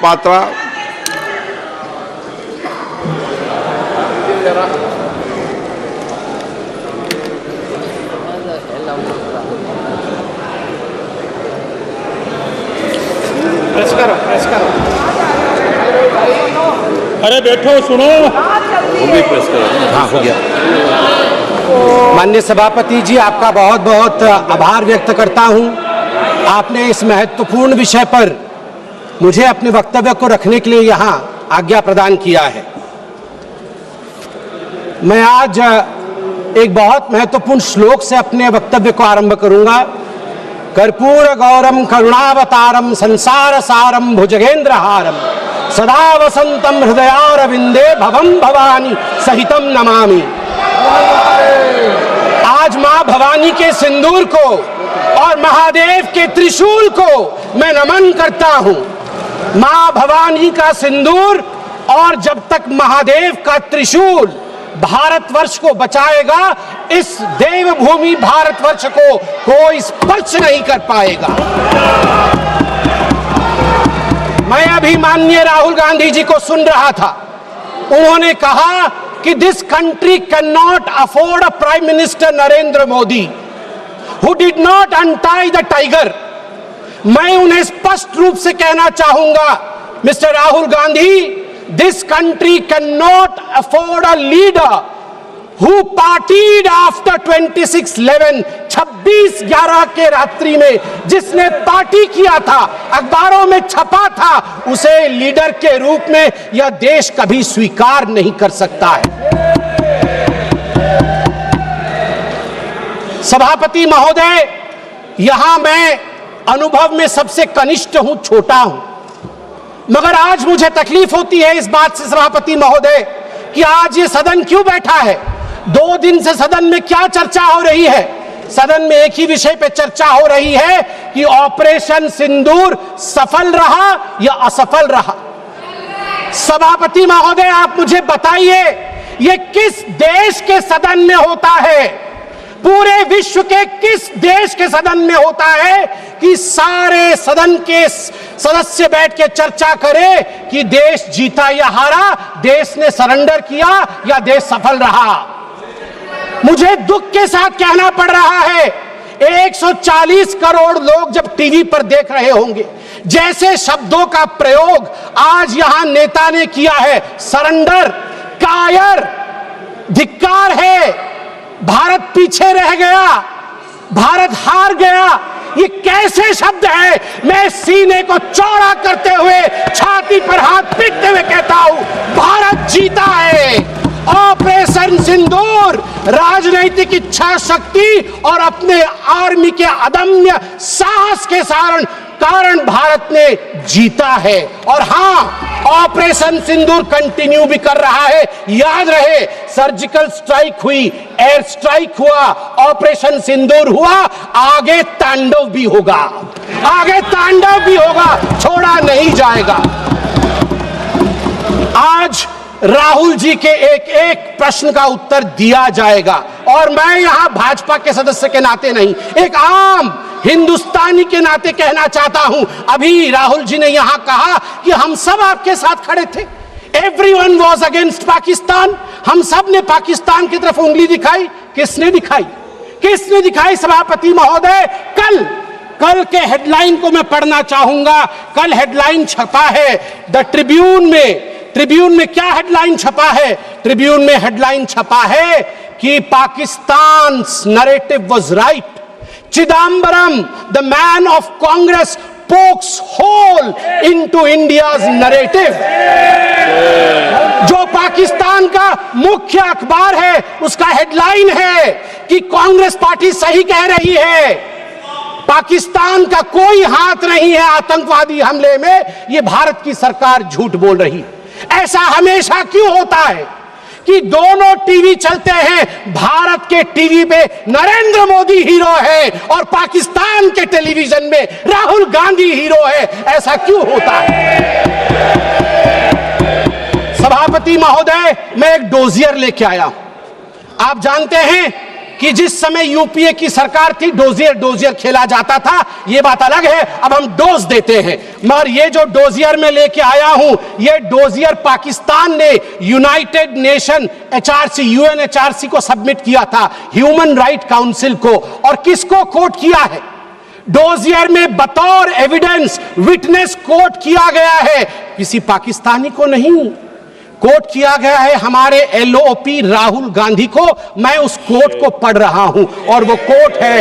Patra. Press करो, press करो। अरे बैठो, सुनो। वो भी प्रेस करो। हाँ, हो गया। माननीय सभापति जी, आपका बहुत बहुत आभार व्यक्त करता हूं। आपने इस महत्वपूर्ण विषय पर मुझे अपने वक्तव्य को रखने के लिए यहां आज्ञा प्रदान किया है। मैं आज एक बहुत महत्वपूर्ण श्लोक से अपने वक्तव्य को आरंभ करूंगा। कर्पूर गौरम करुणावतारम संसार सारम भुजगेंद्रहारम सदा वसंतम हृदयारविंदे भवम भवानी सहितम नमामि। आज मां भवानी के सिंदूर को और महादेव के त्रिशूल को मैं नमन करता हूं। मां भवानी का सिंदूर और जब तक महादेव का त्रिशूल भारतवर्ष को बचाएगा, इस देवभूमि भारतवर्ष को कोई स्पर्श नहीं कर पाएगा। मैं अभी माननीय राहुल गांधी जी को सुन रहा था। उन्होंने कहा कि this country can not afford a prime minister Narendra Modi who did not untie the tiger. मैं उन्हें स्पष्ट रूप से कहना चाहूंगा, mister Rahul Gandhi, this country cannot afford a leader who partied after 26/11, 26/11 के रात्रि में जिसने पार्टी किया था, अखबारों में छपा था, उसे लीडर के रूप में यह देश कभी स्वीकार नहीं कर सकता है। सभापति महोदय, यहां मैं अनुभव में सबसे कनिष्ठ हूं, छोटा हूं, मगर आज मुझे तकलीफ होती है इस बात से सभापति महोदय कि आज ये सदन क्यों बैठा है। 2 दिन से सदन में क्या चर्चा हो रही है? सदन में एक ही विषय पे चर्चा हो रही है कि ऑपरेशन सिंदूर सफल रहा या असफल रहा। सभापति महोदय, आप मुझे बताइए, ये किस देश के सदन में होता है? पूरे विश्व के किस देश के सदन में होता है कि सारे सदन के सदस्य बैठ के चर्चा करें कि देश जीता या हारा, देश ने सरेंडर किया या देश सफल रहा? मुझे दुख के साथ कहना पड़ रहा है, 140 करोड़ लोग जब टीवी पर देख रहे होंगे, जैसे शब्दों का प्रयोग आज यहां नेता ने किया है, सरेंडर, कायर, धिक्कार है, भारत पीछे रह गया, भारत हार गया, ये कैसे शब्द है? मैं सीने को चौड़ा करते हुए, छाती पर हाथ पीटते हुए कहता हूं, भारत जीता है। ऑपरेशन सिंदूर राजनीतिक इच्छा शक्ति और अपने आर्मी के अदम्य साहस के कारण भारत ने जीता है। और हां, ऑपरेशन सिंदूर कंटिन्यू भी कर रहा है। याद रहे, सर्जिकल स्ट्राइक हुई, एयर स्ट्राइक हुआ, ऑपरेशन सिंदूर हुआ, आगे तांडव भी होगा, आगे तांडव भी होगा, छोड़ा नहीं जाएगा। आज राहुल जी के एक एक प्रश्न का उत्तर दिया जाएगा और मैं यहां भाजपा के सदस्य के नाते नहीं, एक आम हिंदुस्तानी के नाते कहना चाहता हूं। अभी राहुल जी ने यहां कहा कि हम सब आपके साथ खड़े थे, एवरीवन वाज अगेंस्ट पाकिस्तान, हम सब ने पाकिस्तान की तरफ उंगली दिखाई। किसने दिखाई? किसने दिखाई सभापति महोदय? कल के हेडलाइन को मैं पढ़ना चाहूंगा। कल हेडलाइन छपा है द ट्रिब्यून में। ट्रिब्यून में क्या हेडलाइन छपा है? ट्रिब्यून में हेडलाइन छपा है कि Pakistan narrative was right, Chidambaram the man of Congress pokes hole into India's narrative. जो पाकिस्तान का मुख्य अखबार है, उसका हेडलाइन है कि कांग्रेस पार्टी सही कह रही है, पाकिस्तान का कोई हाथ नहीं है आतंकवादी हमले में, ये भारत की सरकार झूठ बोल रही है। ऐसा हमेशा क्यों होता है कि दोनों टीवी चलते हैं, भारत के टीवी पे नरेंद्र मोदी हीरो है और पाकिस्तान के टेलीविजन में राहुल गांधी हीरो है? ऐसा क्यों होता है? सभापति महोदय, मैं एक डोजियर लेके आया हूं। आप जानते हैं कि जिस समय यूपीए की सरकार थी डोजियर खेला जाता था, ये बात अलग है, अब हम डोज देते हैं। मगर ये जो डोजियर में लेके आया हूं, ये डोजियर पाकिस्तान ने यूनाइटेड नेशन एचआरसी, यूएनएचआरसी को सबमिट किया था, ह्यूमन राइट काउंसिल को। और किसको कोट किया है? डोजियर में बतौर एविडेंस, विटनेस कोट किया गया है, किसी पाकिस्तानी को नहीं, कोट किया गया है हमारे एलओपी राहुल गांधी को। मैं उस कोट को पढ़ रहा हूं और वो कोट है,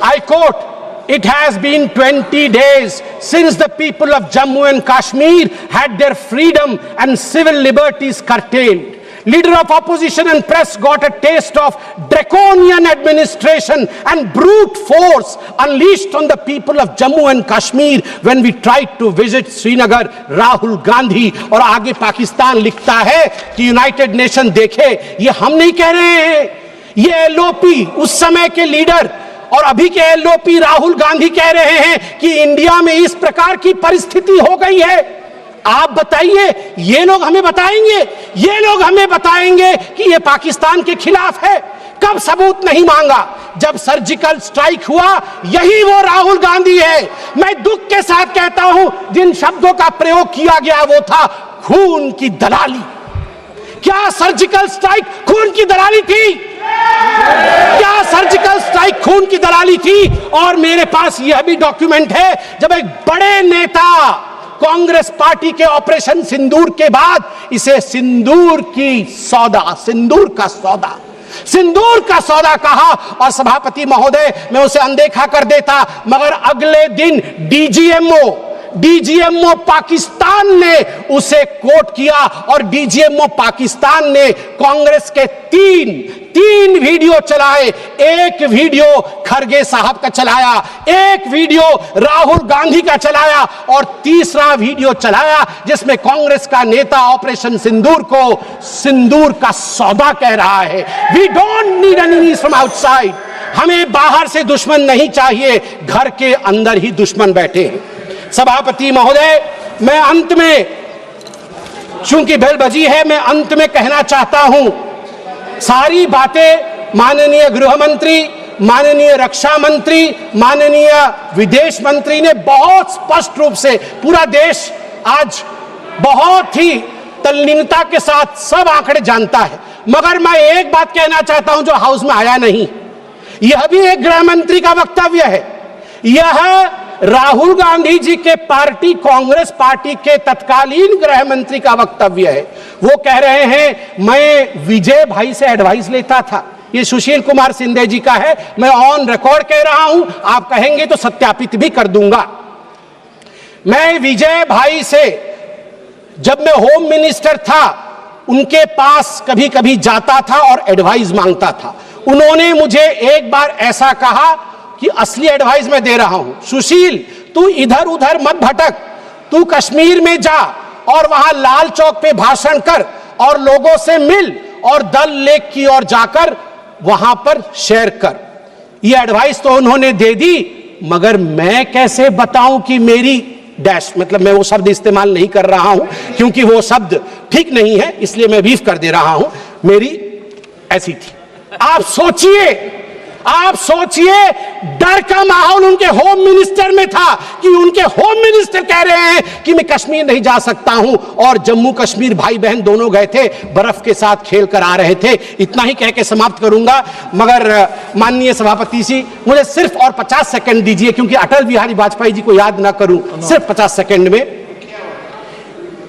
I quote, It has been 20 days since the people of Jammu and Kashmir had their freedom and civil liberties curtailed. Leader of opposition and press got a taste of draconian administration and brute force unleashed on the people of Jammu and Kashmir when we tried to visit Srinagar. Rahul Gandhi. और आगे पाकिस्तान लिखता है कि United nation देखे, ये हम नहीं कह रहे हैं, ये एलओपी उस समय के लीडर और अभी के एलओपी राहुल गांधी कह रहे हैं कि इंडिया में इस प्रकार की परिस्थिति हो गई है। आप बताइए, ये लोग हमें बताएंगे, ये लोग हमें बताएंगे कि ये पाकिस्तान के खिलाफ है? कब सबूत नहीं मांगा? जब सर्जिकल स्ट्राइक हुआ, यही वो राहुल गांधी है। मैं दुख के साथ कहता हूं, जिन शब्दों का प्रयोग किया गया वो था खून की दलाली। क्या सर्जिकल स्ट्राइक खून की दलाली थी? क्या सर्जिकल स्ट्राइक खून की दलाली थी? और मेरे पास यह भी डॉक्यूमेंट है, जब एक बड़े नेता कांग्रेस पार्टी के ऑपरेशन सिंदूर के बाद इसे सिंदूर का सौदा कहा और सभापति महोदय मैं उसे अनदेखा कर देता, मगर अगले दिन डीजीएमओ पाकिस्तान ने उसे कोट किया और डीजीएमओ पाकिस्तान ने कांग्रेस के तीन वीडियो चलाए। एक वीडियो खरगे साहब का चलाया, एक वीडियो राहुल गांधी का चलाया और तीसरा वीडियो चलाया जिसमें कांग्रेस का नेता ऑपरेशन सिंदूर को सिंदूर का सौदा कह रहा है। We don't need enemies from outside. हमें बाहर से दुश्मन नहीं चाहिए, घर के अंदर ही दुश्मन बैठे हैं। सभापति महोदय, मैं अंत में, चूंकि बेल बजी है, मैं अंत में कहना चाहता हूं, सारी बातें माननीय गृह मंत्री, माननीय रक्षा मंत्री, माननीय विदेश मंत्री ने बहुत स्पष्ट रूप से, पूरा देश आज बहुत ही तल्लीनता के साथ सब आंकड़े जानता है। मगर मैं एक बात कहना चाहता हूं जो हाउस में आया नहीं, यह भी एक गृह मंत्री का वक्तव्य है। यह राहुल गांधी जी के पार्टी कांग्रेस पार्टी के तत्कालीन गृह मंत्री का वक्तव्य है। वो कह रहे हैं मैं विजय भाई से एडवाइस लेता था। ये सुशील कुमार सिंधे जी का है, मैं ऑन रिकॉर्ड कह रहा हूं, आप कहेंगे तो सत्यापित भी कर दूंगा। मैं विजय भाई से, जब मैं होम मिनिस्टर था, उनके पास कभी कभी जाता था और एडवाइस मांगता था। उन्होंने मुझे एक बार ऐसा कहा कि असली एडवाइस मैं दे रहा हूं, सुशील तू इधर उधर मत भटक, तू कश्मीर में जा और वहां लाल चौक पे भाषण कर और लोगों से मिल और दल लेक की ओर जाकर वहां पर शेयर कर। ये एडवाइस तो उन्होंने दे दी, मगर मैं कैसे बताऊं कि मेरी डैश, मतलब मैं वो शब्द इस्तेमाल नहीं कर रहा हूं क्योंकि वो शब्द ठीक नहीं है, इसलिए मैं बीफ कर दे रहा हूं, मेरी ऐसी थी। आप सोचिए डर का माहौल उनके होम मिनिस्टर में था कि उनके होम मिनिस्टर कह रहे हैं कि मैं कश्मीर नहीं जा सकता हूं, और जम्मू कश्मीर भाई बहन दोनों गए थे, बर्फ के साथ खेल कर आ रहे थे। इतना ही कह के समाप्त करूंगा, मगर माननीय सभापति जी मुझे सिर्फ और 50 सेकंड दीजिए, क्योंकि अटल बिहारी वाजपेयी जी को याद ना करूं, सिर्फ 50 सेकंड में।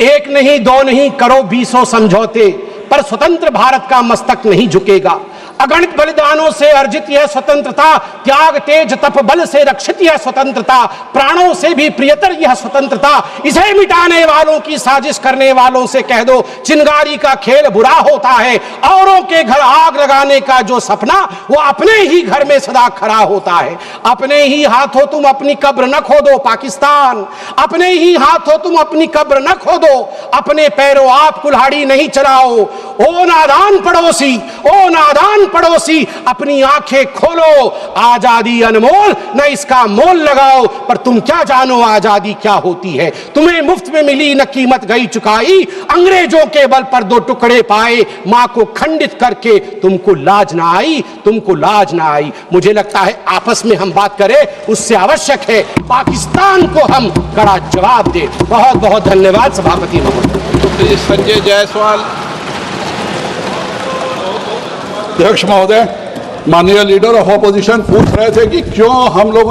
एक नहीं दो नहीं करो 20 समझौते, पर स्वतंत्र भारत का मस्तक नहीं झुकेगा। अगणित बलिदानों से अर्जित यह स्वतंत्रता, त्याग तेज तप बल से रक्षित यह स्वतंत्रता, प्राणों से भी प्रियतर यह स्वतंत्रता। इसे मिटाने वालों की साजिश करने वालों से कह दो, चिंगारी का खेल बुरा होता है। औरों के घर आग लगाने का जो सपना, वो अपने ही घर में सदा खड़ा होता है। अपने ही हाथों तुम अपनी कब्र न खोदो पाकिस्तान, अपने ही हाथों तुम अपनी कब्र न खोदो, अपने पैरों आप कुल्हाड़ी नहीं चलाओ। ओ नादान पड़ोसी, ओ नादान पड़ोसी अपनी आंखें खोलो, आजादी अनमोल, न इसका मोल लगाओ, पर तुम क्या जानो आजादी क्या होती है। तुम्हें मुफ्त में मिली न कीमत गई चुकाई, अंग्रेजों के बल पर 2 टुकड़े पाए, मां को खंडित करके तुमको लाज ना आई, तुमको लाज ना आई। मुझे लगता है आपस में हम बात करें, उससे आवश्यक है पाकिस्तान को हम कड़ा जवाब दे। बहुत बहुत धन्यवाद सभापति महोदय। संजय जायसवाल। अध्यक्ष महोदय, माननीय लीडर ऑफ ऑपोजिशन पूछ रहे थे कि क्यों हम लोग